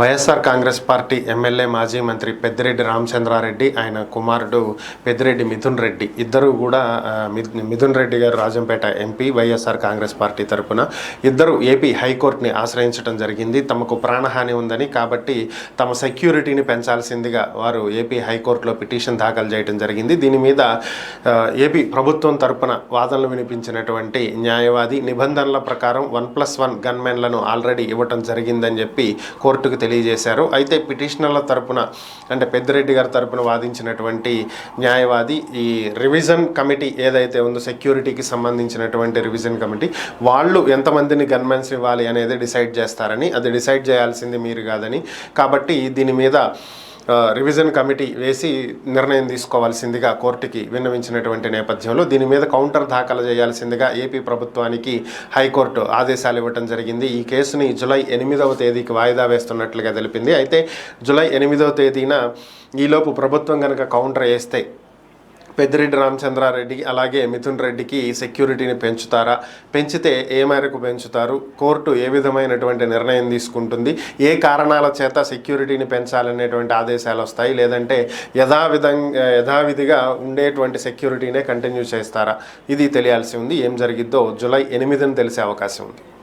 YSR Congress party MLA మాజీ మంత్రి పెద్దిరెడ్డి రామచంద్రారెడ్డి, ఆయన కుమారుడు పెద్దిరెడ్డి మిథున్ రెడ్డి ఇద్దరు కూడా మిథున్ రెడ్డి గారు రాజంపేట ఎంపీ వైఎస్ఆర్ కాంగ్రెస్ పార్టీ తరపున ఇద్దరు ఏపీ హైకోర్టుని ఆశ్రయించడం జరిగింది. తమకు ప్రాణహాని ఉందని, కాబట్టి తమ సెక్యూరిటీని పెంచాల్సిందిగా వారు ఏపీ హైకోర్టులో పిటిషన్ దాఖలు చేయడం జరిగింది. దీని మీద ఏపీ ప్రభుత్వం తరపున వాదనలు వినిపించినటువంటి న్యాయవాది నిబంధనల ప్రకారం 1+1 గన్మెన్లను ఆల్రెడీ ఇవ్వటం జరిగిందని చెప్పి కోర్టుకు తెలియజేశారు. అయితే పిటిషనర్ల తరపున అంటే పెద్దిరెడ్డి గారి తరపున వాదించినటువంటి న్యాయవాది ఈ రివిజన్ కమిటీ ఏదైతే ఉందో సెక్యూరిటీకి సంబంధించినటువంటి రివిజన్ కమిటీ వాళ్ళు ఎంతమందిని గన్మెన్స్ ఇవ్వాలి అనేది డిసైడ్ చేస్తారని, అది డిసైడ్ చేయాల్సింది మీరు కాదని, కాబట్టి దీని మీద రివిజన్ కమిటీ వేసి నిర్ణయం తీసుకోవాల్సిందిగా కోర్టుకి విన్నవించినటువంటి నేపథ్యంలో దీని మీద కౌంటర్ దాఖలు చేయాల్సిందిగా ఏపీ ప్రభుత్వానికి హైకోర్టు ఆదేశాలు ఇవ్వడం జరిగింది. ఈ కేసుని జూలై 8వ తేదీకి వాయిదా వేస్తున్నట్లుగా తెలిపింది. అయితే జూలై 8వ తేదీన ఈలోపు ప్రభుత్వం కనుక కౌంటర్ వేస్తే పెద్దిరెడ్డి రామచంద్రారెడ్డి అలాగే మిథున్ రెడ్డికి సెక్యూరిటీని పెంచుతారా, పెంచితే ఏ మేరకు పెంచుతారు, కోర్టు ఏ విధమైనటువంటి నిర్ణయం తీసుకుంటుంది, ఏ కారణాల చేత సెక్యూరిటీని పెంచాలనేటువంటి ఆదేశాలు వస్తాయి, లేదంటే యథావిధిగా ఉండేటువంటి సెక్యూరిటీనే కంటిన్యూ చేస్తారా, ఇది తెలియాల్సి ఉంది. ఏం జరిగిద్దో జూలై 8న తెలిసే అవకాశం ఉంది.